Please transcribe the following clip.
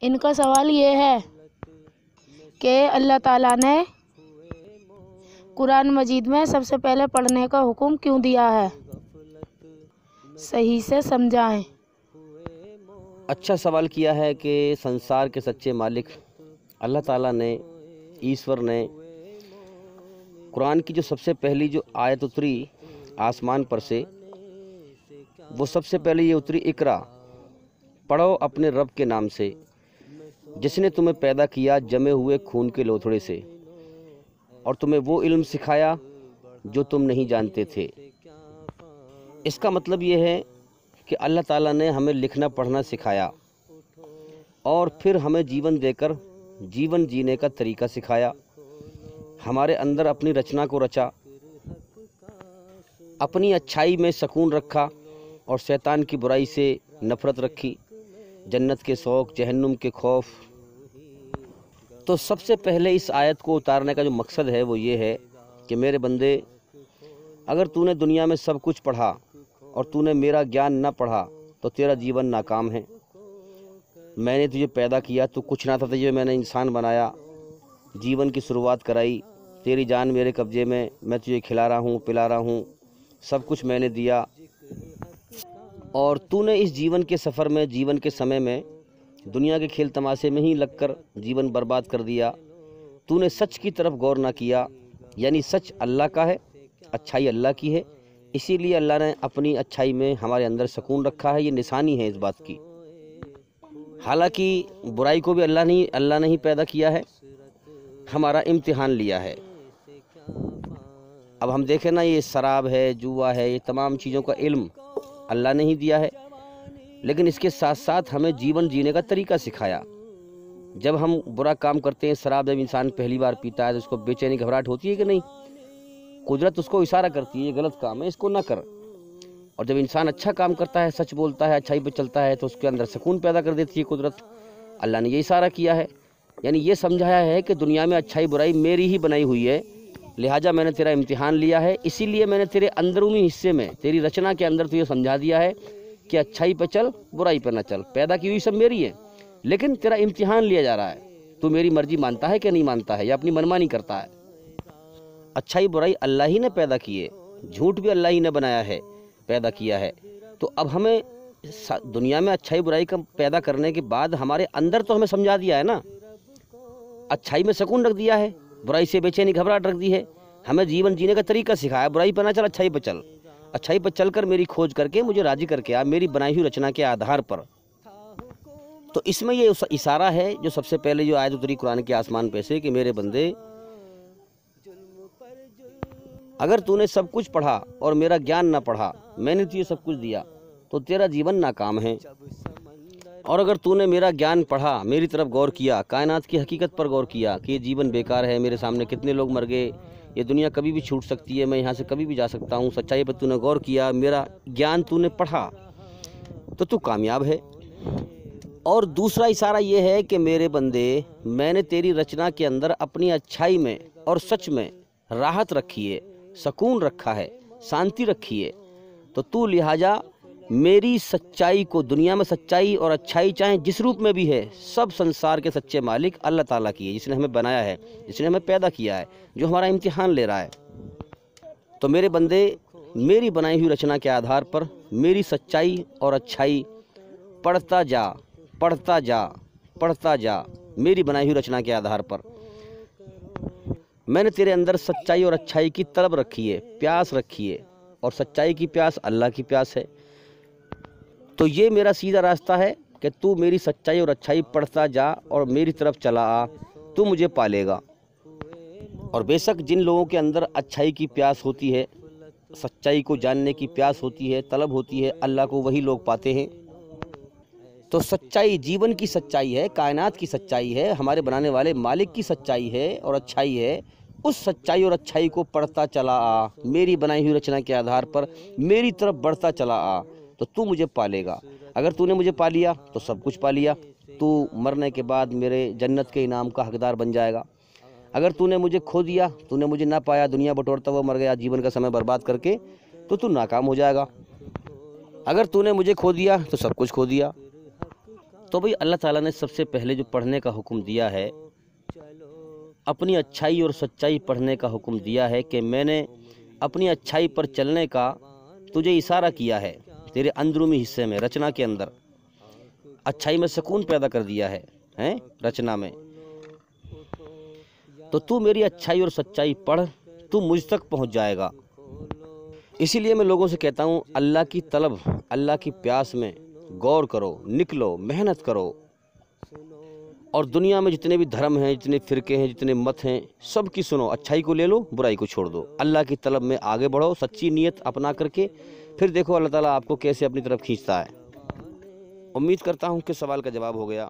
ان کا سوال یہ ہے کہ اللہ تعالیٰ نے قرآن مجید میں سب سے پہلے پڑھنے کا حکم کیوں دیا ہے؟ صحیح سے سمجھائیں۔ اچھا سوال کیا ہے کہ سنسار کے سچے مالک اللہ تعالیٰ نے، ایشور نے قرآن کی جو سب سے پہلی جو آیت اتری آسمان پر سے، وہ سب سے پہلے یہ اتری، اقرا، پڑھو اپنے رب کے نام سے جس نے تمہیں پیدا کیا جمے ہوئے خون کے لوتھڑے سے، اور تمہیں وہ علم سکھایا جو تم نہیں جانتے تھے۔ اس کا مطلب یہ ہے کہ اللہ تعالیٰ نے ہمیں لکھنا پڑھنا سکھایا اور پھر ہمیں جیون دے کر جیون جینے کا طریقہ سکھایا، ہمارے اندر اپنی رچنا کو رچا، اپنی اچھائی میں سکون رکھا اور شیطان کی برائی سے نفرت رکھی، جنت کے شوق، جہنم کے خوف۔ تو سب سے پہلے اس آیت کو اتارنے کا جو مقصد ہے وہ یہ ہے کہ میرے بندے، اگر تو نے دنیا میں سب کچھ پڑھا اور تو نے میرا گیان نہ پڑھا تو تیرا جیون ناکام ہے۔ میں نے تجھے پیدا کیا، تو کچھ نہ تھا، تجھے میں نے انسان بنایا، جیون کی شروعات کرائی، تیری جان میرے قبضے میں تجھے کھلا رہا ہوں، پلا رہا ہوں، سب کچھ میں نے دیا، اور تو نے اس جیون کے سفر میں، جیون کے سمے میں دنیا کے کھیل تماشے میں ہی لگ کر جیون برباد کر دیا۔ تو نے سچ کی طرف غور نہ کیا، یعنی سچ اللہ کا ہے، اچھائی اللہ کی ہے، اسی لیے اللہ نے اپنی اچھائی میں ہمارے اندر سکون رکھا ہے۔ یہ نشانی ہے اس بات کی۔ حالانکہ برائی کو بھی اللہ نے ہی پیدا کیا ہے، ہمارا امتحان لیا ہے۔ اب ہم دیکھیں نا، یہ شراب ہے، جوا ہے، یہ تمام چیزوں کا علم اللہ نے ہی دیا ہے، لیکن اس کے ساتھ ساتھ ہمیں جیون جینے کا طریقہ سکھایا۔ جب ہم برا کام کرتے ہیں، شراب جب انسان پہلی بار پیتا ہے تو اس کو بے چینی گھبراہٹ ہوتی ہے کہ نہیں؟ قدرت اس کو اشارہ کرتی ہے، یہ غلط کام ہے، اس کو نہ کر۔ اور جب انسان اچھا کام کرتا ہے، سچ بولتا ہے، اچھائی پہ چلتا ہے، تو اس کے اندر سکون پیدا کر دیتی ہے قدرت۔ اللہ نے یہ اشارہ کیا ہے، یعنی یہ سمجھایا ہے کہ دنیا میں اچھائی برائی میری ہی بنائی ہوئی ہے، لہٰذا میں نے تیرا امتحان لیا ہے، اسی لیے میں نے تیرے اندرونی حصے میں، تیری رچنا کے اندر تجھے سمجھا دیا ہے کہ اچھائی پہ چل، برائی پہ نہ چل۔ پیدا کی ہوئی سب میری ہے، لیکن تیرا امتحان لیا جا رہا ہے، تو میری مرضی مانتا ہے کہ نہیں مانتا ہے، یا اپنی منمانی کرتا ہے۔ اچھائی برائی اللہ ہی نے پیدا کی ہے، جھوٹ بھی اللہ ہی نے بنایا ہے، پیدا کیا ہے۔ تو اب ہمیں دنیا میں اچھائی برائی کا پیدا کرنے کے بعد ہمارے اندر تو ہمیں سمجھا دیا ہے نا، اچھائی میں سکون رکھ دیا ہے، برائی سے بے چینی گھبراہٹ رکھ دی ہے، ہمیں جیون جینے کا طریقہ سکھایا، برائی پہ نہ چل، اچھائی پہ چل، اچھائی پہ چل کر میری کھوج کر کے مجھے راضی کر کے آ، میری بنائی ہوئی رچنا کے آدھار پر۔ تو اس میں یہ اشارہ ہے جو سب سے پہلے جو آیت اتری قرآن کے آسمان پہ سے کہ میرے بندے، اگر تو نے سب کچھ پڑھا اور میرا گیان نہ پڑھا، میں نے تجھے سب کچھ دیا، تو تیرا جیون ناکام ہے۔ اور اگر تو نے میرا گیان پڑھا، میری طرف غور کیا، کائنات کی حقیقت پر غور کیا کہ یہ جیون بیکار ہے، میرے سامنے کتنے لوگ مر گئے، یہ دنیا کبھی بھی چھوٹ سکتی ہے، میں یہاں سے کبھی بھی جا سکتا ہوں، سچائی پر تو نے غور کیا، میرا گیان تو نے پڑھا، تو کامیاب ہے۔ اور دوسرا اشارہ یہ ہے کہ میرے بندے، میں نے تیری رچنا کے اندر اپنی اچھائی میں اور سچ میں راحت رکھی ہے، سکون رکھا ہے، شانتی رکھی ہے، تو لہٰذا میری سچائی کو، دنیا میں سچائی اور اچھائی چاہے جس روپ میں بھی ہے، سب سنسار کے سچے مالک اللہ تعالیٰ کی ہے، جس نے ہمیں بنایا ہے، جس نے ہمیں پیدا کیا ہے، جو ہمارا امتحان لے رہا ہے۔ تو میرے بندے، میری بنائی ہوئی رچنا کے آدھار پر میری سچائی اور اچھائی پڑھتا جا، پڑھتا جا، پڑھتا جا، میری بنائی ہوئی رچنا کے آدھار پر۔ میں نے تیرے اندر سچائی اور اچھائی کی طلب رکھی ہے، پیاس رکھی ہے، اور سچائی کی پیاس اللہ کی پیاس ہے۔ تو یہ میرا سیدھا راستہ ہے کہ تو میری سچائی اور اچھائی پڑھتا جا اور میری طرف چلا آ، تو مجھے پالے گا۔ اور بے شک جن لوگوں کے اندر اچھائی کی پیاس ہوتی ہے، سچائی کو جاننے کی پیاس ہوتی ہے، طلب ہوتی ہے، اللہ کو وہی لوگ پاتے ہیں۔ تو سچائی جیون کی سچائی ہے، کائنات کی سچائی ہے، ہمارے بنانے والے مالک کی سچائی ہے اور اچھائی ہے۔ اس سچائی اور اچھائی کو پڑھتا چلا آ، میری بنائی ہوئی رچنا کے آدھار پر میری طرف بڑھتا چلا آ، تو مجھے پالے گا۔ اگر تو نے مجھے پا لیا تو سب کچھ پا لیا، تو مرنے کے بعد میرے جنت کے انعام کا حقدار بن جائے گا۔ اگر تو نے مجھے کھو دیا، تو نے مجھے نہ پایا، دنیا بٹورتا ہوا مر گیا جیون کا سمے برباد کر کے، تو ناکام ہو جائے گا۔ اگر تو نے مجھے کھو دیا تو سب کچھ کھو دیا۔ تو بھئی اللہ تعالیٰ نے سب سے پہلے جو پڑھنے کا حکم دیا ہے، اپنی اچھائی اور سچائی پڑھنے کا حکم دیا ہے کہ میں نے اپنی اچھائی پر چلنے کا تجھے اشارہ کیا ہے، تیرے اندرونی حصے میں، رچنا کے اندر اچھائی میں سکون پیدا کر دیا ہے رچنا میں۔ تو تو میری اچھائی اور سچائی پڑھ، تو مجھ تک پہنچ جائے گا۔ اسی لیے میں لوگوں سے کہتا ہوں، اللہ کی طلب، اللہ کی پیاس میں غور کرو، نکلو، محنت کرو، اور دنیا میں جتنے بھی دھرم ہیں، جتنے فرقے ہیں، جتنے مت ہیں، سب کی سنو، اچھائی کو لے لو، برائی کو چھوڑ دو، اللہ کی طلب میں آگے بڑھو، سچی نیت اپنا کر کے، پھر دیکھو اللہ تعالیٰ آپ کو کیسے اپنی طرف کھینچتا ہے۔ امید کرتا ہوں کہ سوال کا جواب ہو گیا۔